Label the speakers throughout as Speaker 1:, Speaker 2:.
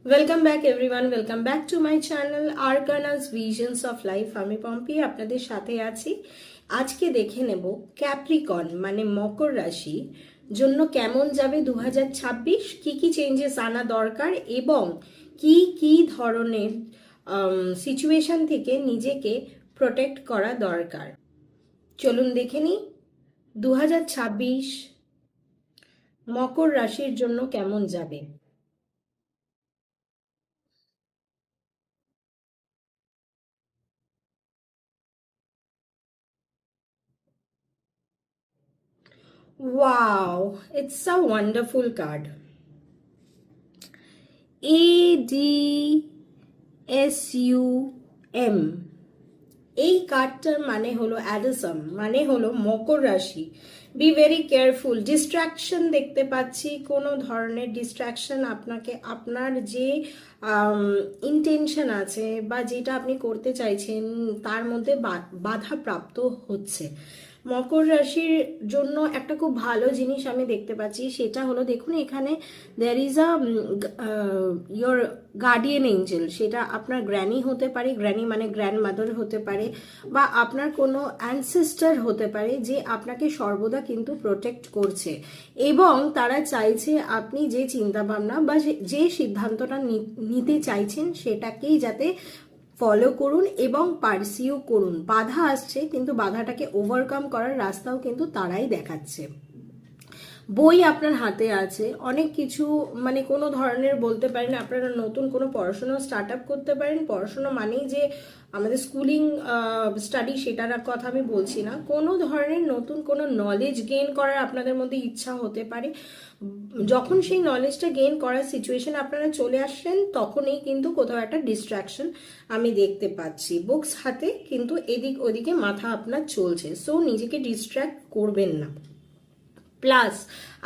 Speaker 1: Welcome back everyone, welcome back to my channel Arcanas Visions of Life. আমি পম্পি আপনাদের সাথে আছি। আজকে দেখে নেব ক্যাপ্রিকন মানে মকর রাশি জন্য কেমন যাবে 2026, কি কি চেঞ্জেস আনা দরকার এবং কি কি ধরনের সিচুয়েশন থেকে নিজেকে প্রোটেক্ট করা দরকার। চলুন দেখে নিই 2026 মকর রাশির জন্য কেমন যাবে। Wow, it's a wonderful card. ADSUM, এই কার্ডটার মানে হলো অ্যাডাসাম, মানে হলো মকর রাশি। Be very careful. ডিস্ট্রাকশন দেখতে পাচ্ছি, কোনো ধরনের ডিস্ট্রাকশন আপনাকে আপনার যে ইন্টেনশন আছে বা যেটা আপনি করতে চাইছেন তার মধ্যে বাধা প্রাপ্ত হচ্ছে। মকর রাশির জন্য একটা খুব ভালো জিনিস আমি দেখতে পাচ্ছি, সেটা হলো দেখুন এখানে there is a your guardian angel. সেটা আপনার গ্র্যানি হতে পারে, গ্র্যানি মানে গ্র্যান্ড মাদার হতে পারে, বা আপনার কোনো অ্যানসেস্টার হতে পারে যে আপনাকে সর্বদা কিন্তু প্রোটেক্ট করছে এবং তারা চাইছে আপনি যে চিন্তাভাবনা বা যে সিদ্ধান্তটা নিতে চাইছেন সেটাকেই যাতে ফলো করুন এবং পারসিউ করুন। বাধা আসছে কিন্তু বাধাটাকে ওভারকাম করার রাস্তাও কিন্তু তারাই দেখাচ্ছে। বই আপনার হাতে আছে, অনেক কিছু মানে কোনো ধরনের বলতে পারেন আপনারা নতুন কোনো পড়াশোনা স্টার্ট আপ করতে পারেন। পড়াশোনা মানেই যে আমাদের স্কুলিং স্টাডি সেটার কথা আমি বলছি না, কোনো ধরনের নতুন কোনো নলেজ গেইন করার আপনাদের মধ্যে ইচ্ছা হতে পারে। যখন সেই নলেজটা গেইন করার সিচুয়েশন আপনারা চলে আসলেন তখনই কিন্তু কোথাও একটা ডিস্ট্রাকশন আমি দেখতে পাচ্ছি। বুকস হাতে কিন্তু এদিক ওদিকে মাথা আপনার চলছে, সো নিজেকে ডিস্ট্র্যাক্ট করবেন না। Plus,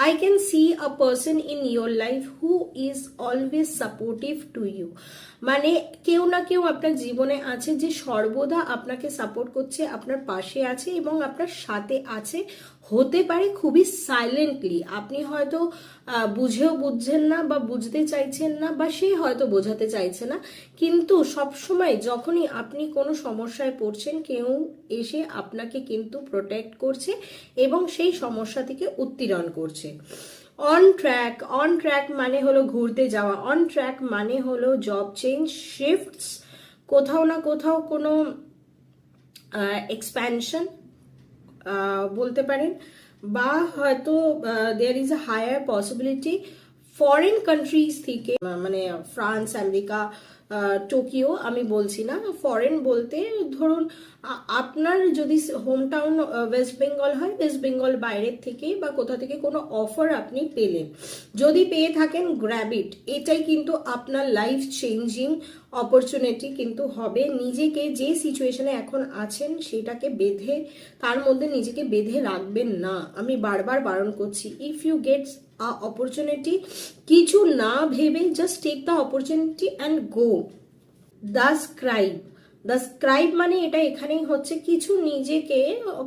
Speaker 1: I can see a person in your life who is always supportive to you. মানে কেউ না কেউ আপনার জীবনে আছে যে সর্বদা আপনাকে সাপোর্ট করছে, আপনার পাশে আছে এবং আপনার সাথে আছে। হতে পারে খুবই সাইলেন্টলি, আপনি হয়তো বুঝেও বুঝছেন না বা বুঝতে চাইছেন না বা সে হয়তো বোঝাতে চাইছে না, কিন্তু সবসময় যখনই আপনি কোনো সমস্যায় পড়ছেন কেউ এসে আপনাকে কিন্তু প্রোটেক্ট করছে এবং সেই সমস্যা থেকে উত্তীরণ করছে। অন ট্র্যাক মানে হলো ঘুরতে যাওয়া, অন ট্র্যাক মানে হলো জব চেঞ্জ, শিফটস, কোথাও না কোথাও কোনো এক্সপ্যানশন বলতে পারেন, বা হয়তো there is a higher possibility foreign countries থেকে, মানে ফ্রান্স, আমেরিকা, টোকিও আমি বলছি না, ফরেন বলতে ধরুন আপনার যদি হোম টাউন ওয়েস্ট বেঙ্গল হয়, ওয়েস্ট বেঙ্গল বাইরের থেকে বা কোথা থেকে কোনো অফার আপনি পেলেন, যদি পেয়ে থাকেন গ্র্যাব ইট। এটাই কিন্তু আপনার লাইফ চেঞ্জিং অপরচুনিটি কিন্তু হবে। নিজেকে যে সিচুয়েশনে এখন আছেন সেটাকে বেঁধে, তার মধ্যে নিজেকে বেঁধে রাখবেন না, আমি বারবার বারণ করছি। ইফ ইউ গেটস অপরচুনিটি, কিছু না ভেবে just take the opportunity and go. The scribe মানে এটা এখানেই হচ্ছে কিছু নিজেকে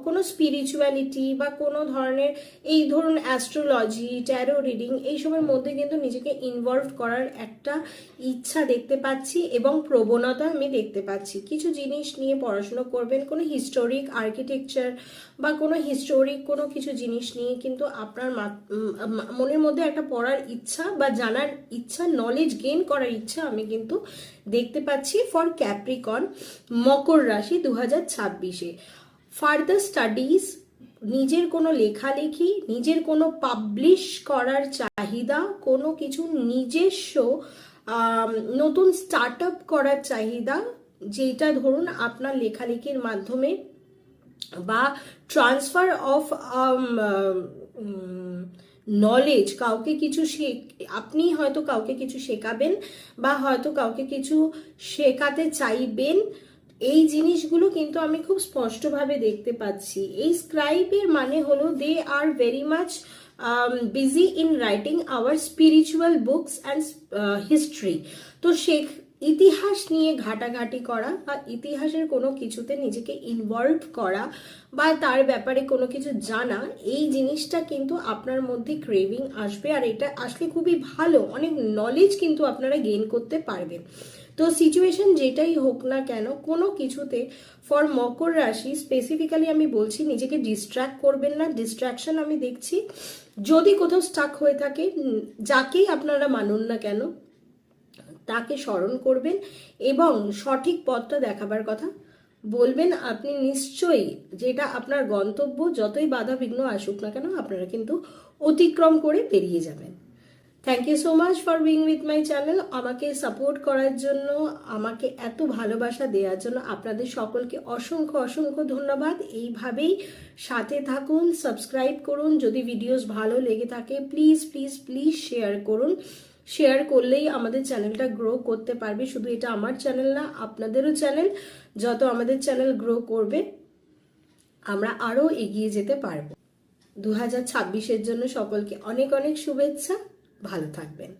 Speaker 1: কোনো স্পিরিচুয়ালিটি বা কোনো ধরনের এই ধরুন অ্যাস্ট্রোলজি, ট্যারো রিডিং এইসবের মধ্যে কিন্তু নিজেকে ইনভলভ করার একটা ইচ্ছা দেখতে পাচ্ছি এবং প্রবণতা আমি দেখতে পাচ্ছি। কিছু জিনিস নিয়ে পড়াশোনা করবেন, কোনো হিস্টোরিক আর্কিটেকচার বা কোনো হিস্টোরিক কোনো কিছু জিনিস নিয়ে কিন্তু আপনার মনের মধ্যে একটা পড়ার ইচ্ছা বা জানার ইচ্ছা, নলেজ গেইন করার ইচ্ছা আমি কিন্তু দেখতে পাচ্ছি ফর ক্যাপ্রিকন মকর রাশি 2026-এ। ফার্দার স্টাডিজ, নিজের কোনো লেখালেখি, নিজের কোনো পাবলিশ করার চাহিদা, কোনো কিছু নিজস্ব নতুন স্টার্ট আপ করার চাহিদা, যেটা ধরুন আপনার লেখালেখির মাধ্যমে বা ট্রান্সফার অফ নলেজ, কাউকে কিছু আপনি হয়তো কাউকে কিছু শেখাবেন বা হয়তো কাউকে কিছু শেখাতে চাইবেন, এই জিনিসগুলো কিন্তু আমি খুব স্পষ্টভাবে দেখতে পাচ্ছি। এই স্ক্রাইবের মানে হলো they are very much busy in writing our spiritual books and history. তো ইতিহাস নিয়ে ঘাটাঘাটি করা বা ইতিহাসের কোনো কিছুতে নিজেকে ইনভলভ করা বা তার ব্যাপারে কোনো কিছু জানা, এই জিনিসটা কিন্তু আপনার মধ্যে ক্রেভিং আসবে। আর এটা আসলে খুবই ভালো, অনেক নলেজ কিন্তু আপনারা গেইন করতে পারবেন। তো সিচুয়েশন যেটাই হোক না কেন, কোনো কিছুতে ফর মকর রাশি স্পেসিফিক্যালি আমি বলছি নিজেকে ডিস্ট্র্যাক্ট করবেন না। ডিস্ট্র্যাকশন আমি দেখছি, যদি কোথাও স্টাক হয়ে থাকে, যাকেই আপনারা মানুন না কেন তাকে স্মরণ করবেন এবং সঠিক পথটা দেখাবার কথা বলবেন। আপনি নিশ্চয়ই যেটা আপনার গন্তব্য, যতই বাধা বিঘ্ন আসুক না কেন, আপনারা কিন্তু অতিক্রম করে পেরিয়ে যাবেন। Thank you so much for being with my channel. আমাকে সাপোর্ট করার জন্য, আমাকে এত ভালোবাসা দেওয়ার জন্য আপনাদের সকলকে অসংখ্য অসংখ্য ধন্যবাদ। এইভাবেই সাথে থাকুন, সাবস্ক্রাইব করুন। যদি ভিডিওস ভালো লেগে থাকে প্লিজ প্লিজ প্লিজ শেয়ার করুন। শেয়ার করলেই আমাদের চ্যানেলটা গ্রো করতে পারবে। শুধু এটা আমার চ্যানেল না, আপনাদেরও চ্যানেল। যত আমাদের চ্যানেল গ্রো করবে আমরা আরও এগিয়ে যেতে পারবো। 2026-এর জন্য সকলকে অনেক অনেক শুভেচ্ছা। ভালো থাকবেন।